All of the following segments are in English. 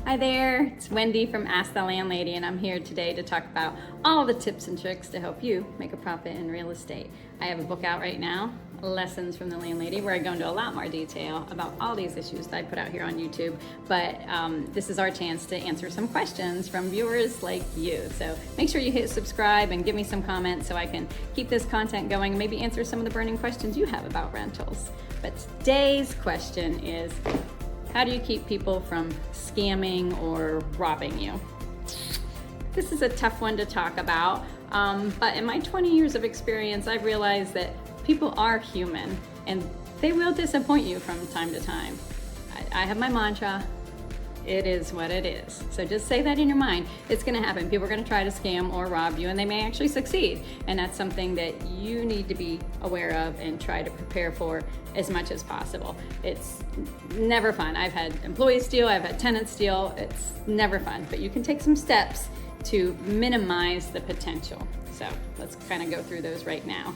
Hi there, it's Wendy from Ask the Landlady, and I'm here today to talk about all the tips and tricks to help you make a profit in real estate. I have a book out right now, Lessons from the Landlady, where I go into a lot more detail about all these issues that I put out here on YouTube, but this is our chance to answer some questions from viewers like you. So make sure you hit subscribe and give me some comments so I can keep this content going and maybe answer some of the burning questions you have about rentals. But today's question is, how do you keep people from scamming or robbing you? This is a tough one to talk about, but in my 20 years of experience, I've realized that people are human and they will disappoint you from time to time. I have my mantra, it is what it is. So just say that in your mind. It's gonna happen. People are gonna try to scam or rob you, and they may actually succeed. And that's something that you need to be aware of and try to prepare for as much as possible. It's never fun. I've had employees steal, I've had tenants steal. It's never fun, but you can take some steps to minimize the potential. So let's kind of go through those right now.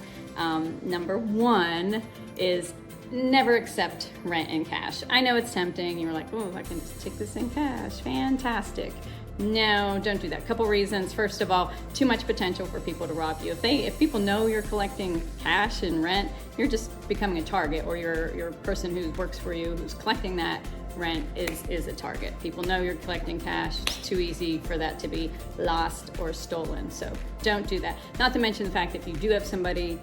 Number one is never accept rent in cash. I know it's tempting. You're like, oh, I can just take this in cash. Fantastic. No, don't do that. Couple reasons. First of all, too much potential for people to rob you. If people know you're collecting cash and rent, you're just becoming a target, or your person who works for you who's collecting that rent is a target. People know you're collecting cash. It's too easy for that to be lost or stolen. So don't do that. Not to mention the fact that if you do have somebody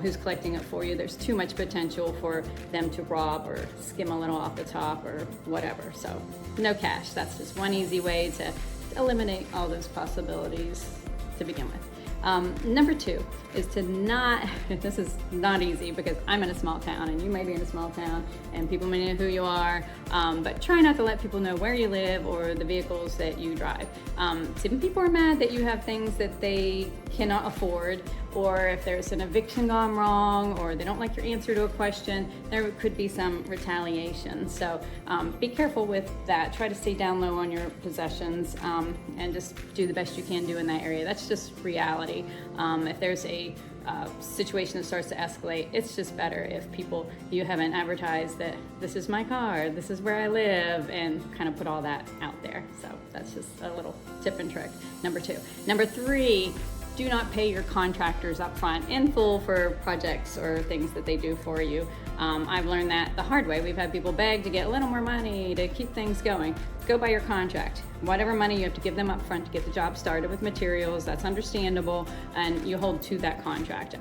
who's collecting it for you, there's too much potential for them to rob or skim a little off the top or whatever. So no cash. That's just one easy way to eliminate all those possibilities to begin with. Number two is to not, this is not easy because I'm in a small town and you may be in a small town and people may know who you are, but try not to let people know where you live or the vehicles that you drive. Some people are mad that you have things that they cannot afford, or if there's an eviction gone wrong, or they don't like your answer to a question, there could be some retaliation. So be careful with that. Try to stay down low on your possessions and just do the best you can do in that area. That's just reality. If there's a situation that starts to escalate, it's just better if you haven't advertised that this is my car, this is where I live, and kind of put all that out there. So that's just a little tip and trick. Number two. Number three, do not pay your contractors up front in full for projects or things that they do for you. I've learned that the hard way. We've had people beg to get a little more money to keep things going. Go by your contract. Whatever money you have to give them up front to get the job started with materials, that's understandable, and you hold to that contract.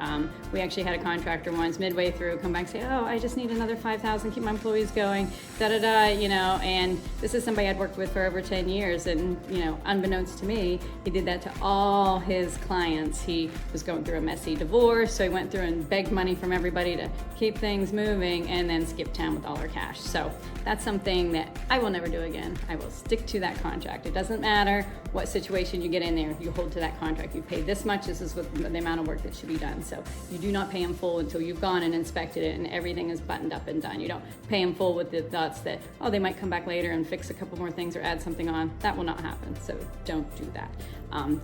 We actually had a contractor once midway through come back and say, oh, I just need another $5,000, keep my employees going, and this is somebody I'd worked with for over 10 years, and unbeknownst to me, he did that to all his clients. He was going through a messy divorce, so he went through and begged money from everybody to keep things moving, and then skipped town with all our cash. So that's something that I will never do again. I will stick to that contract. It doesn't matter what situation you get in there, you hold to that contract. You pay this much, this is what the amount of work that should be done. So you do not pay them full until you've gone and inspected it and everything is buttoned up and done. You don't pay them full with the thoughts that, oh, they might come back later and fix a couple more things or add something on. That will not happen. So don't do that.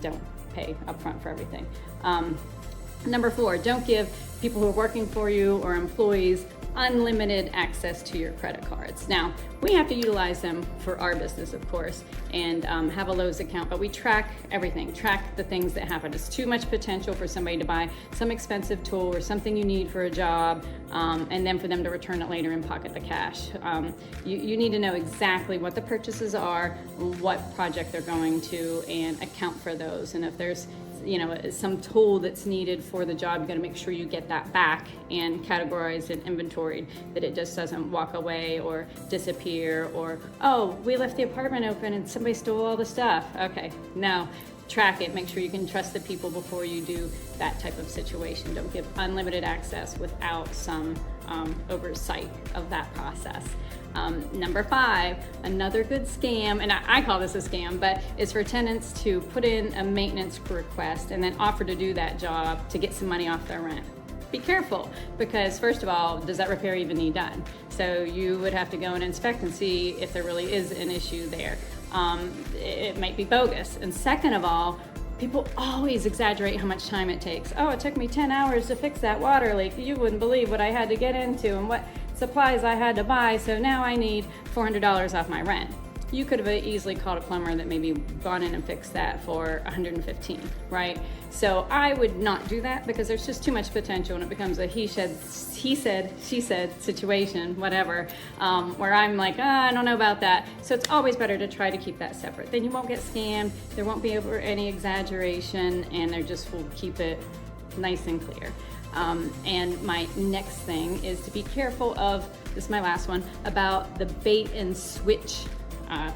Don't pay upfront for everything. Number four, don't give people who are working for you or employees unlimited access to your credit cards. Now, we have to utilize them for our business, of course, and have a Lowe's account, but we track everything, track the things that happen. It's too much potential for somebody to buy some expensive tool or something you need for a job, and then for them to return it later and pocket the cash. You need to know exactly what the purchases are, what project they're going to, and account for those. And if there's some tool that's needed for the job, you got to make sure you get that back and categorized and inventoried, that it just doesn't walk away or disappear, or, oh, we left the apartment open and somebody stole all the stuff. Okay, now track it, make sure you can trust the people before you do that type of situation. Don't give unlimited access without some oversight of that process. Number five, another good scam, and I call this a scam, but it's for tenants to put in a maintenance request and then offer to do that job to get some money off their rent. Be careful, because first of all, does that repair even need done? So you would have to go and inspect and see if there really is an issue there. It might be bogus. And second of all, people always exaggerate how much time it takes. Oh, it took me 10 hours to fix that water leak. You wouldn't believe what I had to get into and what supplies I had to buy, so now I need $400 off my rent. you could have easily called a plumber that maybe gone in and fixed that for 115, right? So I would not do that because there's just too much potential and it becomes a he said, she said situation, whatever, where I'm like, I don't know about that. So it's always better to try to keep that separate. Then you won't get scammed, there won't be over any exaggeration, and they just will keep it nice and clear. And my next thing is to be careful of, this is my last one, about the bait and switch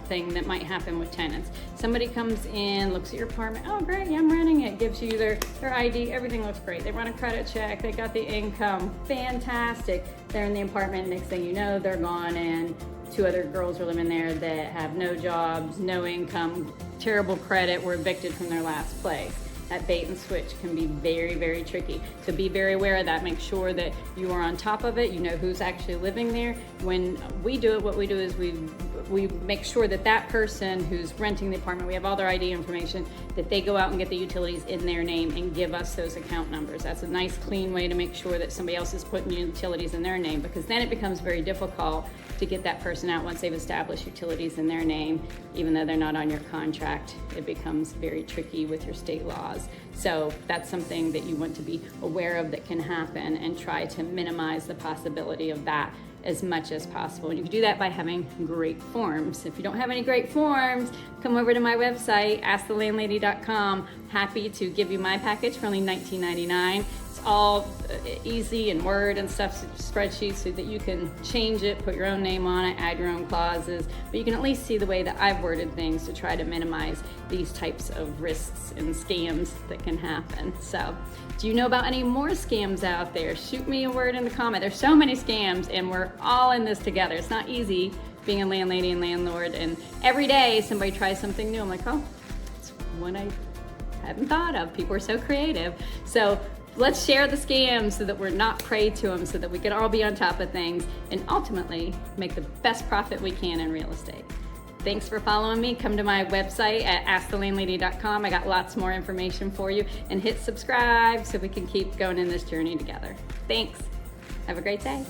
thing that might happen with tenants. Somebody comes in, looks at your apartment, oh great, yeah, I'm renting it, gives you their ID, everything looks great. They run a credit check, they got the income, fantastic. They're in the apartment, next thing you know, they're gone, and 2 other girls are living there that have no jobs, no income, terrible credit, were evicted from their last place. That bait and switch can be very, very tricky. So be very aware of that. Make sure that you are on top of it. You know who's actually living there. When we do it, what we do is we make sure that that person who's renting the apartment, we have all their ID information, that they go out and get the utilities in their name and give us those account numbers. That's a nice, clean way to make sure that somebody else is putting utilities in their name, because then it becomes very difficult to get that person out once they've established utilities in their name. Even though they're not on your contract, it becomes very tricky with your state laws. So that's something that you want to be aware of that can happen, and try to minimize the possibility of that as much as possible. And you can do that by having great forms. If you don't have any great forms, come over to my website, askthelandlady.com. Happy to give you my package for only $19.99. It's all easy in Word and stuff, spreadsheets, so that you can change it, put your own name on it, add your own clauses, but you can at least see the way that I've worded things to try to minimize these types of risks and scams that can happen. So, do you know about any more scams out there? Shoot me a word in the comment. There's so many scams, and we're all in this together. It's not easy being a landlady and landlord, and every day somebody tries something new. I'm like, oh, it's one I hadn't thought of. People are so creative. So let's share the scams so that we're not prey to them, so that we can all be on top of things and ultimately make the best profit we can in real estate. Thanks for following me. Come to my website at askthelandlady.com. I got lots more information for you, and hit subscribe so we can keep going in this journey together. Thanks. Have a great day.